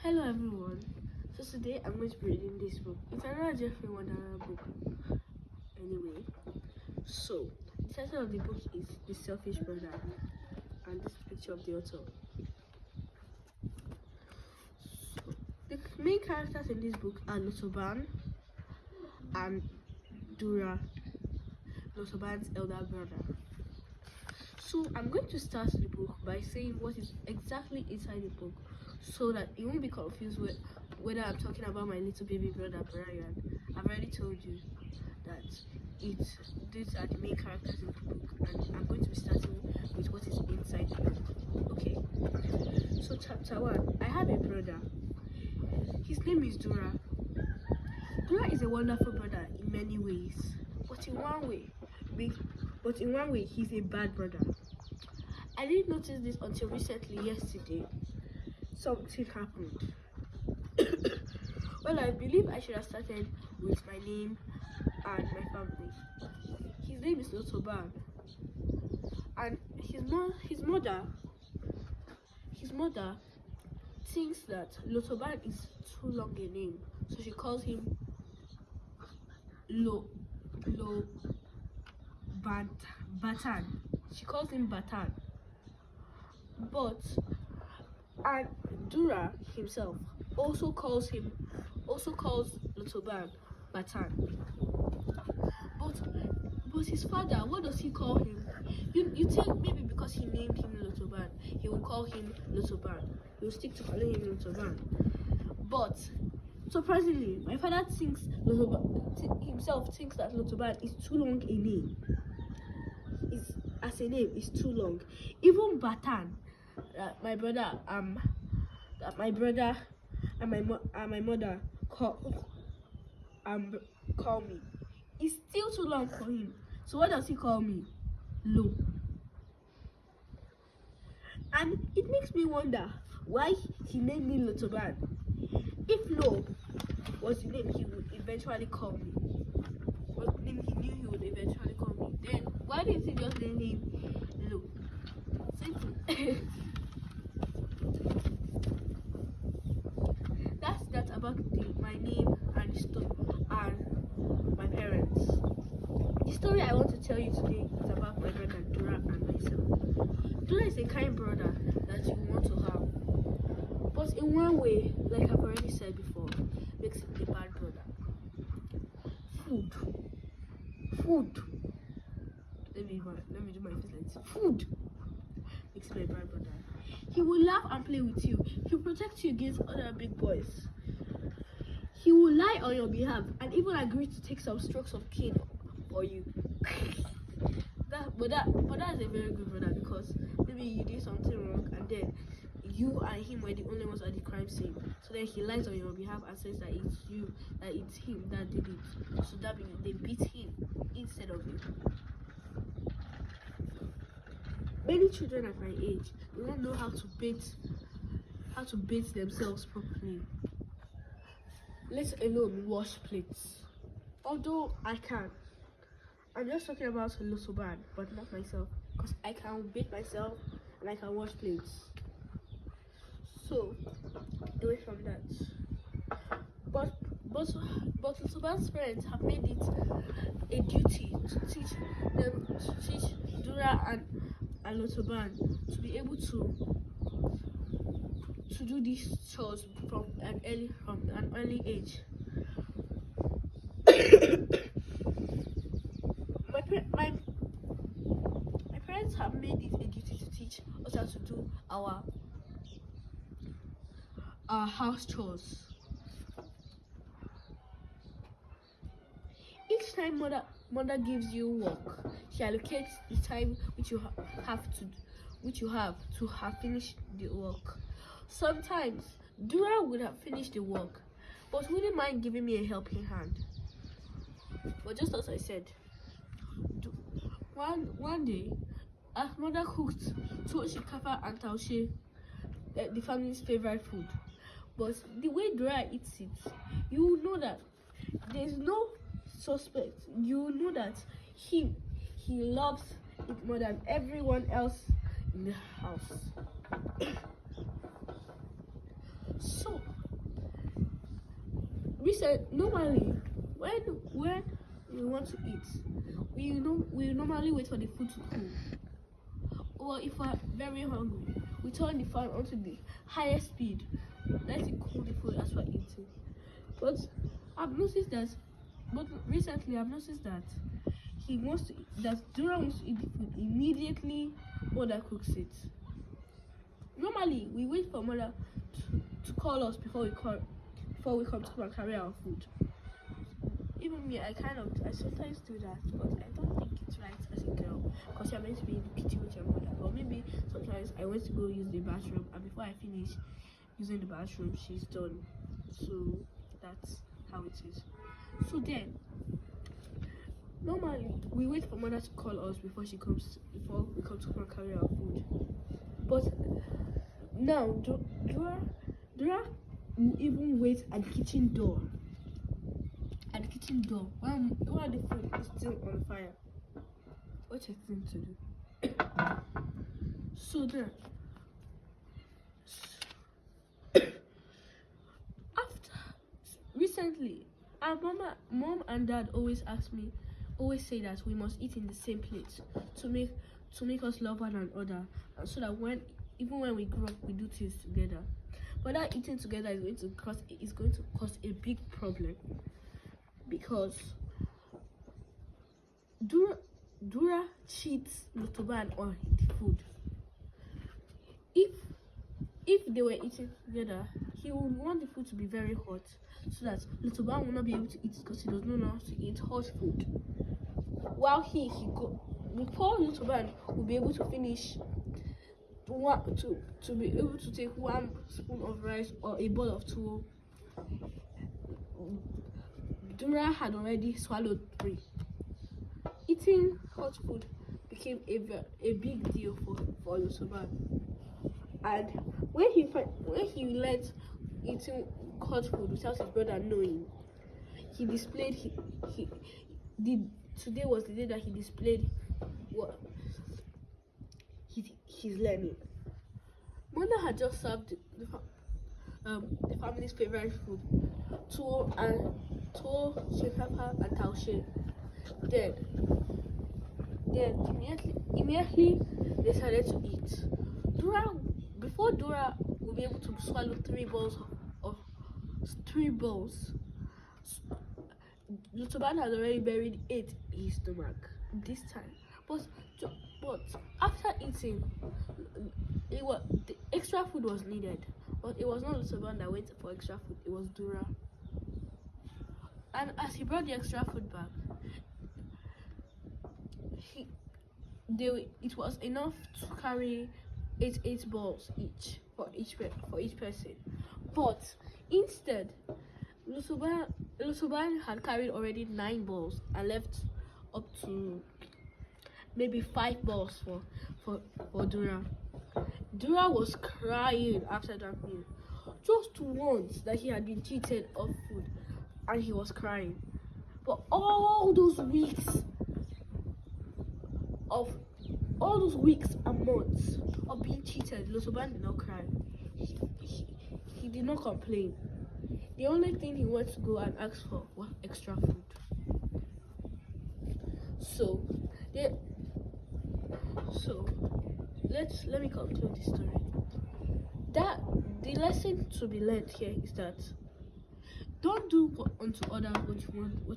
Hello everyone. So today I'm going to be reading this book. It's another Jeffrey Wonderer book. Anyway, so the title of the book is The Selfish Brother, and this is the picture of the author. So the main characters in this book are Lotoban and Dura, Lotoban's elder brother. So I'm going to start the book by saying what is exactly inside the book, so that you won't be confused with whether I'm talking about my little baby brother Brian. I've already told you that these are the main characters in the book, and I'm going to be starting with what is inside the book. Okay. So chapter 1. I have a brother. His name is Dura. Dura is a wonderful brother in many ways, but in one way, he's a bad brother. I didn't notice this until recently. Yesterday, something happened. Well, I believe I should have started with my name and my family. His name is Lotoban, and his mother thinks that Lotoban is too long a name, so she calls him Batan. She calls him Batan. And Dura himself also calls Lotoban Batan. But his father, what does he call him? You think maybe because he named him Lotoban, he will call him Lotoban. He will stick to calling him Lotoban. But surprisingly, my father thinks himself thinks that Lotoban is too long a name. As a name is too long. Even Batan, my brother and my mother call me. It's still too long for him. So what does he call me? Lo. And it makes me wonder why he named me Lotoban. If Lo was the name he would eventually call me, was the name he knew he would eventually call me, then why didn't he just name him Lo? Simple. That's that about my name and my parents. The story I want to tell you today is about my brother Dura and myself. Dura is a kind brother that you want to have, but in one way, like I've already said before, makes him a bad brother. Food. Let me do my face like this. Food makes him a bad brother. He will laugh and play with you. He will protect you against other big boys. He will lie on your behalf and even agree to take some strokes of cane for you. But that's a very good brother, because maybe you did something wrong and then you and him were the only ones at the crime scene. So then he lies on your behalf and says that it's him that did it. So that means they beat him instead of you. Many children at my age do not know how to bathe themselves properly, let alone wash plates. Although I can. I'm just talking about Lotoban, but not myself, because I can bathe myself and I can wash plates. So away from that. But Lotoban's parents have made it a duty to teach Dura and Lotoban to be able to do these chores from an early age. My parents have made it a duty to teach us how to do our house chores. Each time mother gives you work, she allocates the time which you have to have finished the work. Sometimes Dura would have finished the work, but wouldn't mind giving me a helping hand. But just as I said, one day, our mother cooked tuwo shinkafa and taushe, the family's favorite food. But the way Dura eats it, you know that there's no suspect. You know that he loves it more than everyone else in the house. So normally when we want to eat, we normally wait for the food to cool. Or if we're very hungry, we turn the fan onto the highest speed, let it cool the food as we're eating. But I've noticed that, but recently I've noticed that Dura wants to eat the food immediately mother cooks it. Normally we wait for mother to call us before we come to carry our food. Even me, I sometimes do that, but I don't think it's right as a girl, because you're meant to be in the kitchen with your mother. Or maybe sometimes I went to go use the bathroom, and before I finish using the bathroom, she's done. So that's how it is. So then, normally we wait for mother to call us before we come to carry our food. But now Dora will even wait at the kitchen door. While the food is still on fire. What you think to do? So then, after recently, our mom and dad always say that we must eat in the same plate to make us love one another, and so that even when we grow up, we do things together. But that eating together is going to cause a big problem, because Dura cheats Lutoban on the food. If they were eating together, he would want the food to be very hot, so that Lutoban will not be able to eat because he does not know how to eat hot food. While before Lutoban will be able to finish to be able to take 1 spoon of rice or a bowl of tuwo, Dura had already swallowed 3. Eating hot food became a big deal for Lutoban. And when he learned eating hot food without his brother knowing, he displayed today was the day that he displayed what his learning. Mother had just served the family's favorite food, tuwo, shinkafa, and taushe. Then immediately they started to eat. Before Dora will be able to swallow 3 bowls of 3 bowls, Lutoban had already buried 8 in his stomach this time. But after eating, the extra food was needed. But it was not Lutoban that went for extra food, it was Dura. And as he brought the extra food back, it was enough to carry 8 balls each for each person. But instead, Lutoban had carried already 9 balls and left up to maybe 5 balls for Dura. Dura was crying after that meal, just once that he had been cheated of food, and he was crying. But all those weeks and months of being cheated, Lutoban did not cry. He did not complain. The only thing he wanted to go and ask for was extra food. Let me conclude the story. That the lesson to be learned here is that don't do unto others what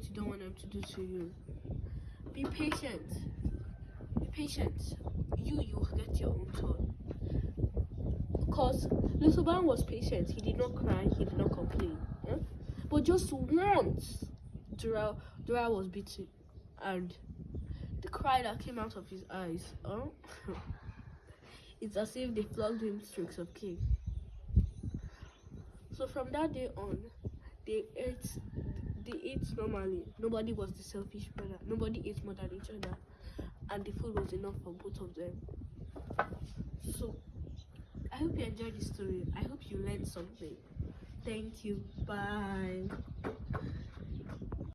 you don't want them to do to you. Be patient. You will get your own turn. Because Lutoban was patient. He did not cry. He did not complain. Yeah? But just once, Dura was beaten, and the cry that came out of his eyes, it's as if they flogged him strokes of cane. So from that day on, they ate normally. Nobody was the selfish brother. Nobody ate more than each other, and the food was enough for both of them. So I hope you enjoyed the story. I hope you learned something. Thank you. Bye.